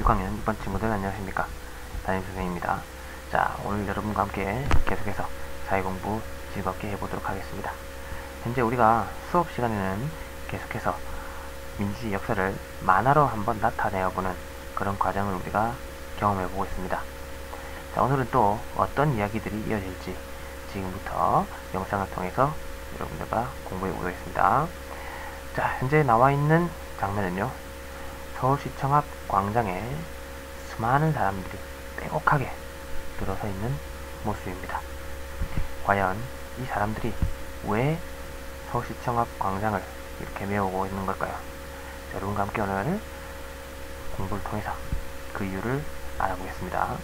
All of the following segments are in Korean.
6학년 6반 친구들 안녕하십니까. 담임선생님입니다. 자, 오늘 여러분과 함께 계속해서 사회공부 즐겁게 해보도록 하겠습니다. 현재 우리가 수업 시간에는 계속해서 민주주의 역사를 만화로 한번 나타내어보는 그런 과정을 우리가 경험해보고 있습니다. 자, 오늘은 또 어떤 이야기들이 이어질지 지금부터 영상을 통해서 여러분들과 공부해 보겠습니다. 자, 현재 나와 있는 장면은요, 서울시청 앞 광장에 수많은 사람들이 빼곡하게 들어서 있는 모습입니다. 과연 이 사람들이 왜 서울시청 앞 광장을 이렇게 메우고 있는 걸까요? 자, 여러분과 함께 오늘 공부를 통해서 그 이유를 알아보겠습니다.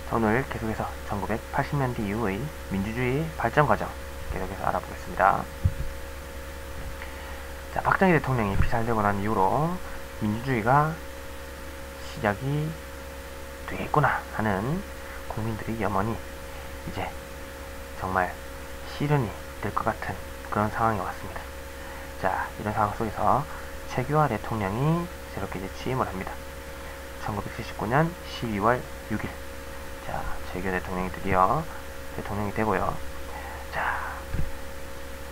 자, 오늘 계속해서 1980년대 이후의 민주주의 발전 과정 계속해서 알아보겠습니다. 자, 박정희 대통령이 피살되고 난 이후로 민주주의가 시작이 되겠구나 하는 국민들의 염원이 이제 정말 실현이 될 것 같은 그런 상황이 왔습니다. 자, 이런 상황 속에서 최규하 대통령이 새롭게 이제 취임을 합니다. 1979년 12월 6일. 자, 최규하 대통령이 드디어 대통령이 되고요. 자,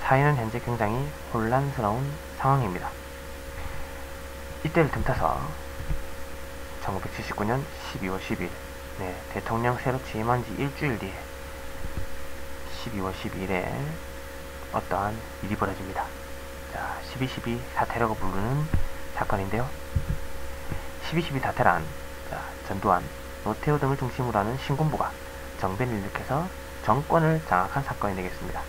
사회는 현재 굉장히 혼란스러운 상황입니다. 이때를 틈타서 1979년 12월 10일, 네, 대통령 새로 취임한 지 일주일 뒤에 12월 12일에 어떠한 일이 벌어집니다. 자, 12.12 사태라고 부르는 사건인데요. 12.12 사태란, 자, 전두환, 노태우 등을 중심으로 하는 신군부가 정변을 일으켜서 정권을 장악한 사건이 되겠습니다.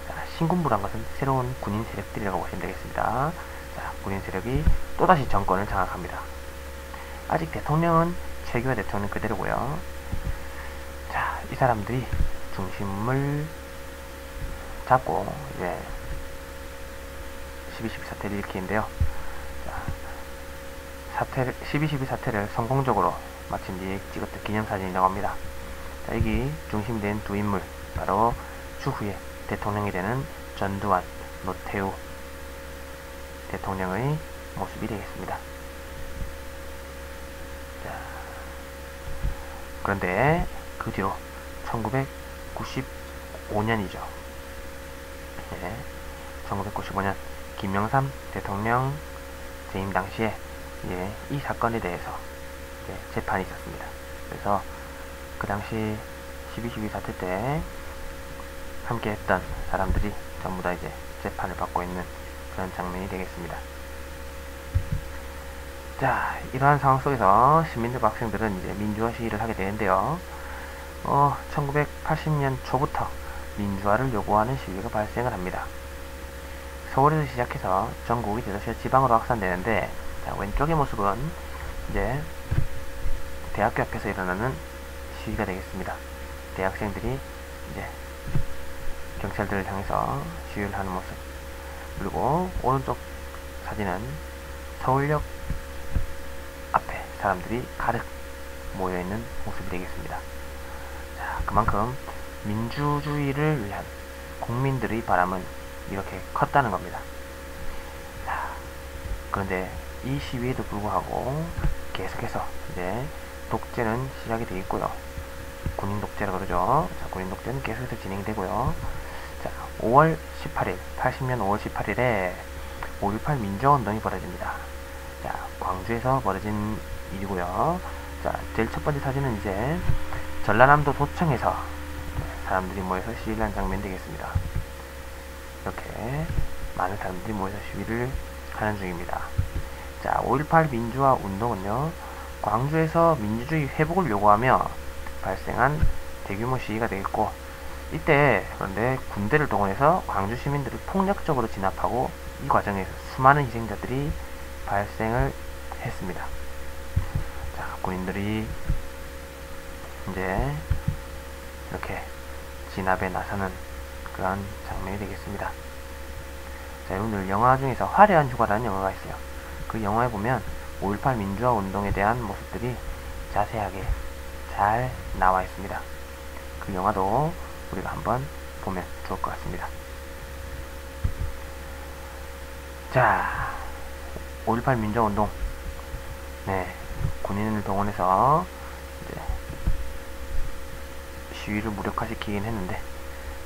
자, 신군부란 것은 새로운 군인 세력들이라고 보시면 되겠습니다. 자, 군인 세력이 또다시 정권을 장악합니다. 아직 대통령은 최규하 대통령 그대로고요. 자, 이 사람들이 중심을 잡고 이제 12.12 사태를 일으키는데요. 자, 12.12 사태를 성공적으로 마친 뒤에 찍었던 기념사진이라고 합니다. 자, 여기 중심이 된 두 인물, 바로 추후에 대통령이 되는 전두환, 노태우 대통령의 모습이 되겠습니다. 자, 그런데 그 뒤로 1995년이죠. 네, 1995년 김영삼 대통령 재임 당시에 이 사건에 대해서 재판이 있었습니다. 그래서 그 당시 12.12 사태 때 함께 했던 사람들이 전부 다 이제 재판을 받고 있는 그런 장면이 되겠습니다. 자, 이러한 상황 속에서 시민들과 학생들은 이제 민주화 시위를 하게 되는데요. 1980년 초부터 민주화를 요구하는 시위가 발생을 합니다. 서울에서 시작해서 전국의 대도시와 지방으로 확산되는데, 자, 왼쪽의 모습은 이제 대학교 앞에서 일어나는 시위가 되겠습니다. 대학생들이 이제 경찰들을 향해서 시위를 하는 모습. 그리고 오른쪽 사진은 서울역 앞에 사람들이 가득 모여있는 모습이 되겠습니다. 자, 그만큼 민주주의를 위한 국민들의 바람은 이렇게 컸다는 겁니다. 자, 그런데 이 시위에도 불구하고 계속해서 이제 독재는 시작이 되겠고요. 군인 독재라고 그러죠. 자, 군인 독재는 계속해서 진행이 되고요. 자, 5월 18일, 80년 5월 18일에 5.18 민주화 운동이 벌어집니다. 자, 광주에서 벌어진 일이고요. 자, 제일 첫 번째 사진은 이제 전라남도 도청에서 사람들이 모여서 시위를 한 장면이 되겠습니다. 이렇게 많은 사람들이 모여서 시위를 하는 중입니다. 자, 5.18 민주화 운동은요, 광주에서 민주주의 회복을 요구하며 발생한 대규모 시위가 되겠고, 이때 그런데 군대를 동원해서 광주 시민들을 폭력적으로 진압하고 이 과정에서 수많은 희생자들이 발생을 했습니다. 자, 군인들이 이제 이렇게 진압에 나서는 그런 장면이 되겠습니다. 자, 여러분들 영화 중에서 화려한 휴가라는 영화가 있어요. 그 영화에 보면 5.18 민주화 운동에 대한 모습들이 자세하게 잘 나와 있습니다. 그 영화도 우리가 한번 보면 좋을 것 같습니다. 자, 5.18 민주화운동, 군인을 동원해서 이제 시위를 무력화시키긴 했는데,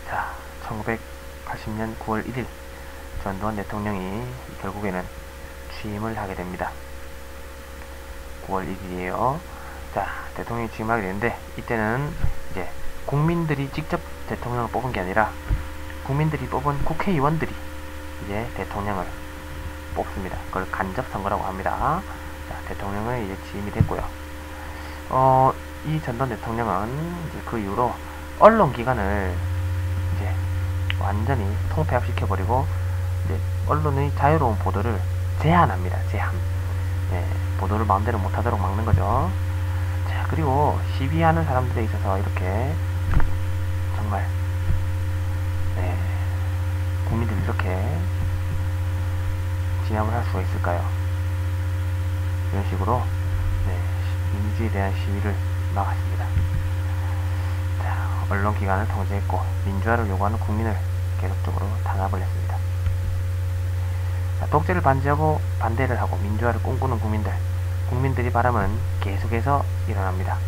자, 1980년 9월 1일 전두환 대통령이 결국에는 취임을 하게 됩니다. 9월 1일이에요. 자, 대통령이 취임하게 되는데, 이때는 이제 국민들이 직접 대통령을 뽑은 게 아니라 국민들이 뽑은 국회의원들이 이제 대통령을 뽑습니다. 그걸 간접선거라고 합니다. 자, 대통령을 이제 취임이 됐고요. 이 전두환 대통령은 이제 그 이후로 언론기관을 이제 완전히 통폐합시켜버리고, 이제 언론의 자유로운 보도를 제한합니다. 제한. 보도를 마음대로 못하도록 막는 거죠. 자, 그리고 시위하는 사람들에 있어서 이렇게 정말 국민들이 이렇게 진압을 할 수가 있을까요? 이런 식으로 민주주의에 대한 시위를 막았습니다. 자, 언론기관을 통제했고 민주화를 요구하는 국민을 계속적으로 탄압을 했습니다. 자, 독재를 반대를 하고 민주화를 꿈꾸는 국민들이 바람은 계속해서 일어납니다.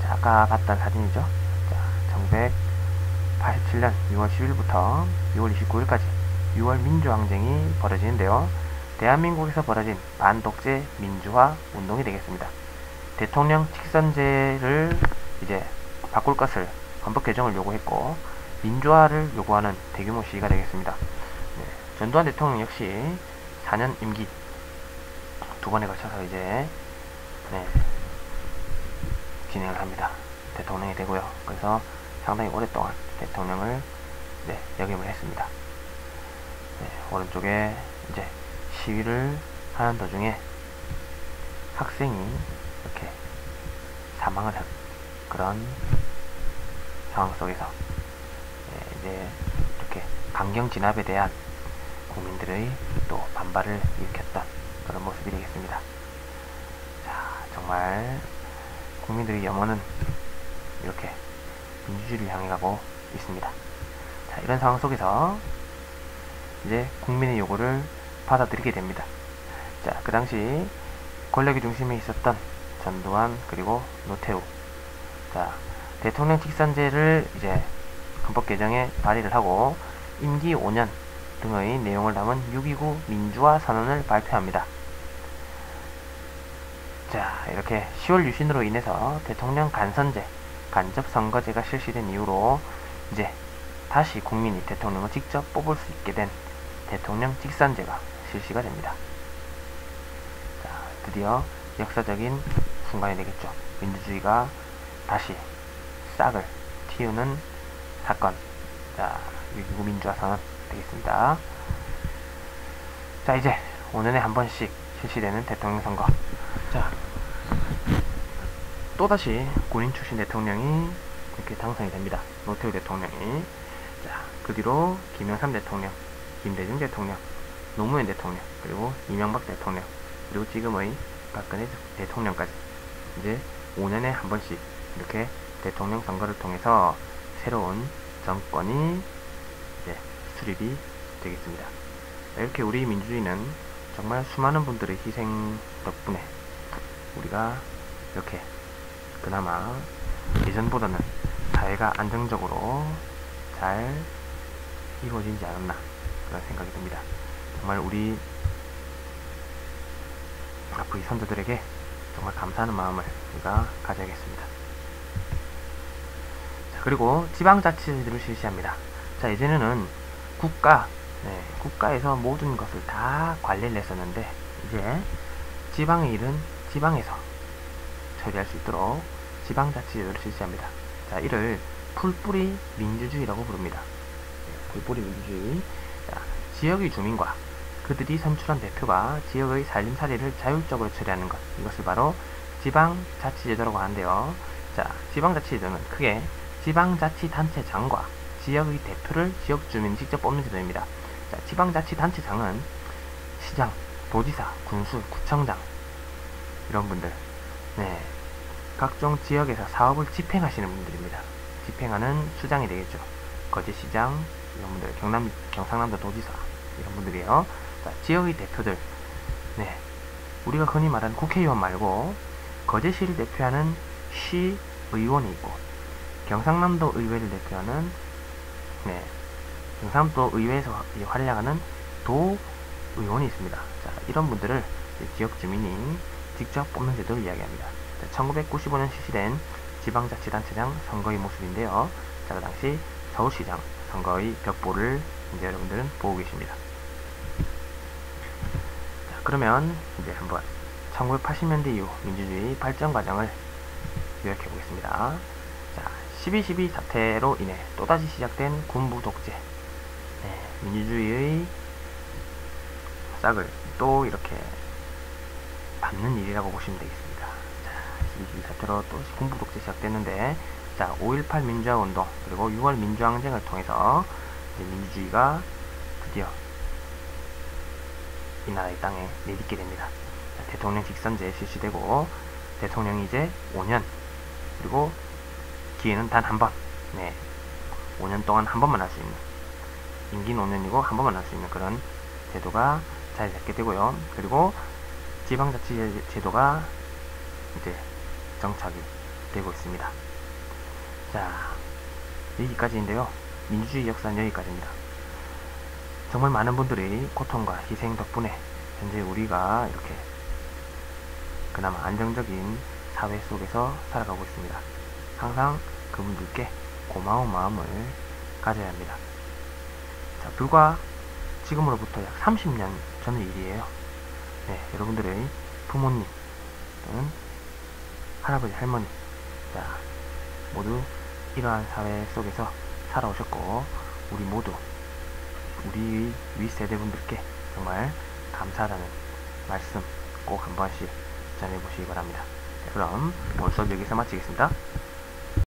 자, 아까 봤던 사진이죠. 자, 1987년 6월 10일부터 6월 29일까지 6월 민주항쟁이 벌어지는데요. 대한민국에서 벌어진 반독재 민주화 운동이 되겠습니다. 대통령 직선제를 이제 바꿀 것을 헌법 개정을 요구했고, 민주화를 요구하는 대규모 시위가 되겠습니다. 전두환 대통령 역시 4년 임기 두 번에 걸쳐서 이제 진행을 합니다. 대통령이 되고요. 그래서 상당히 오랫동안 대통령을 역임을 했습니다. 오른쪽에 이제 시위를 하는 도중에 학생이 이렇게 사망을 한 그런 상황 속에서 이제 이렇게 강경 진압에 대한 국민들의 또 반발을 일으켰던 그런 모습이 되겠습니다. 자, 정말 국민들의 염원은 이렇게 민주주의를 향해 가고 있습니다. 자, 이런 상황 속에서 이제 국민의 요구를 받아들이게 됩니다. 자, 그 당시 권력의 중심에 있었던 전두환 그리고 노태우, 자, 대통령 직선제를 이제 헌법 개정에 발의를 하고 임기 5년 등의 내용을 담은 6.29 민주화 선언을 발표합니다. 자, 이렇게 10월 유신으로 인해서 대통령 간선제, 간접선거제가 실시된 이후로 이제 다시 국민이 대통령을 직접 뽑을 수 있게 된 대통령 직선제가 실시가 됩니다. 자, 드디어 역사적인 순간이 되겠죠. 민주주의가 다시 싹을 틔우는 사건, 자, 6.29 민주화 선언 되겠습니다. 자, 이제 5년에 한 번씩 실시되는 대통령 선거. 자, 또다시 군인 출신 대통령이 이렇게 당선이 됩니다. 노태우 대통령이. 자, 그 뒤로 김영삼 대통령, 김대중 대통령, 노무현 대통령, 그리고 이명박 대통령, 그리고 지금의 박근혜 대통령까지 이제 5년에 한 번씩 이렇게 대통령 선거를 통해서 새로운 정권이 이제 수립이 되겠습니다. 이렇게 우리 민주주의는 정말 수많은 분들의 희생 덕분에 우리가 이렇게 그나마 예전보다는 사회가 안정적으로 잘 이루어지지 않았나 그런 생각이 듭니다. 정말 우리 앞으로 선조들에게 정말 감사하는 마음을 우리가 가져야겠습니다. 자, 그리고 지방자치제도를 실시합니다. 자, 예전에는 국가에서 모든 것을 다 관리를 했었는데 이제 지방의 일은 지방에서 처리할 수 있도록 지방자치제도를 실시합니다. 자, 이를 풀뿌리 민주주의라고 부릅니다. 풀뿌리 민주주의. 자, 지역의 주민과 그들이 선출한 대표가 지역의 살림살이를 자율적으로 처리하는 것, 이것을 바로 지방자치제도라고 하는데요. 자, 지방자치제도는 크게 지방자치단체장과 지역의 대표를 지역 주민이 직접 뽑는 제도입니다. 자, 지방자치단체장은 시장, 도지사, 군수, 구청장 이런 분들, 각종 지역에서 사업을 집행하시는 분들입니다. 집행하는 수장이 되겠죠. 거제시장 이런 분들, 경상남도 도지사 이런 분들이에요. 자, 지역의 대표들, 우리가 흔히 말하는 국회의원 말고 거제시를 대표하는 시의원이 있고 경상남도 의회를 대표하는 경상남도 의회에서 활약하는 도의원이 있습니다. 자, 이런 분들을 지역 주민이 직접 뽑는 제도를 이야기합니다. 1995년 실시된 지방자치단체장 선거의 모습인데요. 자, 그 당시 서울시장 선거의 벽보를 이제 여러분들은 보고 계십니다. 자, 그러면 이제 한번 1980년대 이후 민주주의 발전 과정을 요약해 보겠습니다. 자, 12.12 사태로 인해 또다시 시작된 군부 독재, 민주주의의 싹을 또 이렇게 밟는 일이라고 보시면 되겠습니다. 자, 12.12 사태로 또 군부 독재 시작됐는데, 자, 5.18 민주화 운동 그리고 6월 민주항쟁을 통해서 이제 민주주의가 드디어 이 나라의 땅에 내딛게 됩니다. 자, 대통령 직선제 실시되고 대통령이 이제 5년 그리고 기회는 단 한 번, 5년 동안 한 번만 할 수 있는, 임기는 5년이고 한 번만 할 수 있는 그런 제도가 잘 잡게 되고요. 그리고 지방자치 제도가 이제 정착이 되고 있습니다. 자, 여기까지인데요. 민주주의 역사는 여기까지입니다. 정말 많은 분들의 고통과 희생 덕분에 현재 우리가 이렇게 그나마 안정적인 사회 속에서 살아가고 있습니다. 항상 그분들께 고마운 마음을 가져야 합니다. 자, 불과 지금으로부터 약 30년 전의 일이에요. 여러분들의 부모님 또는 할아버지, 할머니, 자, 모두 이러한 사회 속에서 살아오셨고, 우리 모두 우리 윗세대분들께 정말 감사하다는 말씀 꼭 한 번씩 전해보시기 바랍니다. 그럼 오늘 수업 여기서 마치겠습니다.